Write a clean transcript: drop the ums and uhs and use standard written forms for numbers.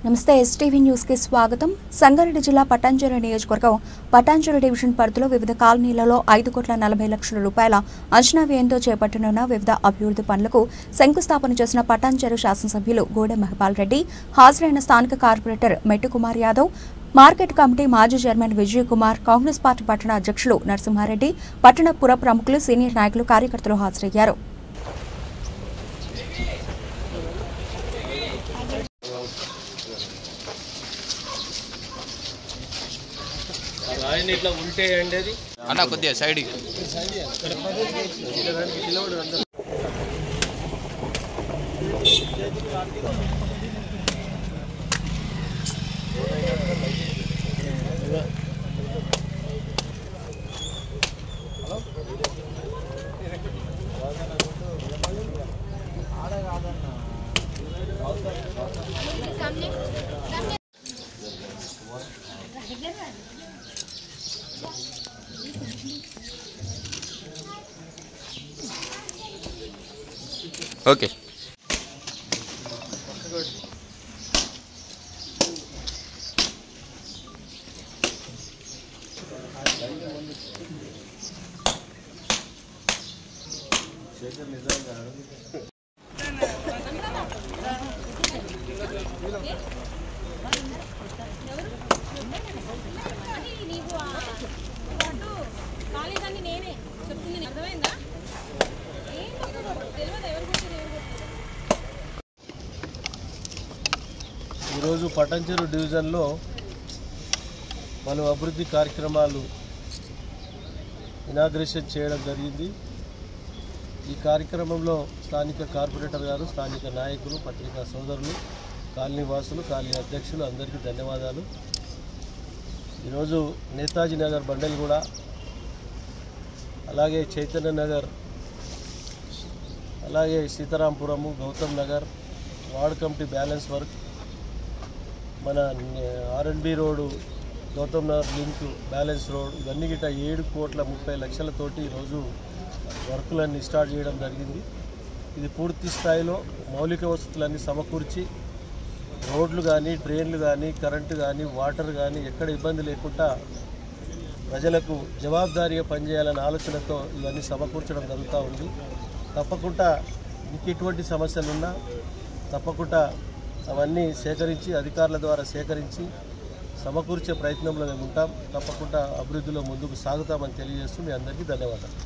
నమస్తే STV news కి స్వాగతం. సంగారెడ్డి జిల్లా పటాన్చెరు నియోజకవర్గం పటాన్చెరు డివిజన్ పరిధిలో వివిధ కాలనీలలో 5,40,00,000 రూపాయల అంచనా వ్యయంతో చేపట్టనున్న వివిధ అభివృద్ధి పనులకు శంకుస్థాపన చేసిన పటాన్చెరు శాసనసభ్యులు గూడెం మహిపాల్ రెడ్డి, హాజరైన స్థానిక కార్పొరేటర్ మెట్టు కుమార్ యాదవ్, మార్కెట్ కమిటీ మాజీ చైర్మన్ విజయ్ కుమార్, కాంగ్రెస్ పార్టీ పట్టణ అధ్యక్షులు నరసింహారెడ్డి, పట్టణ పుర ప్రముఖులు, సీనియర్ నాయకులు, కార్యకర్తలు హాజరయ్యారు. ఇట్లా ఉంటే అండి అన్న కొద్దిగా సైడ్ ఓకే. ఈరోజు పటాన్చెరు డివిజన్లో పలు అభివృద్ధి కార్యక్రమాలు ఇనాగ్రేషన్ చేయడం జరిగింది. ఈ కార్యక్రమంలో స్థానిక కార్పొరేటర్ గారు, స్థానిక నాయకులు, పత్రికా సోదరులు, కాలనీ వాసులు, కాలనీ అధ్యక్షులు అందరికీ ధన్యవాదాలు. ఈరోజు నేతాజీ నగర్, బండల్గూడ, అలాగే చైతన్య నగర్, అలాగే Sitarampuram, Gautam Nagar, ward committee balance work, మన R&B road, Gautam Nagar link balance road, ఇవన్నీ గిట్ట 7,30,00,000తోటి ఈరోజు వర్కులన్నీ స్టార్ట్ చేయడం జరిగింది. ఇది పూర్తి స్థాయిలో మౌలిక వసతులన్నీ సమకూర్చి రోడ్లు కానీ, డ్రైన్లు కానీ, కరెంటు కానీ, వాటర్ కానీ ఎక్కడ ఇబ్బంది లేకుండా ప్రజలకు జవాబుదారీగా పనిచేయాలనే ఆలోచనతో ఇవన్నీ సమకూర్చడం జరుగుతూ ఉంది. తప్పకుండా ఇంకెటువంటి సమస్యలున్నా తప్పకుండా అవన్నీ సేకరించి, అధికారుల ద్వారా సేకరించి సమకూర్చే ప్రయత్నంలో మేము ఉంటాం. తప్పకుండా అభివృద్ధిలో ముందుకు సాగుతామని తెలియజేస్తూ మీ అందరికీ ధన్యవాదాలు.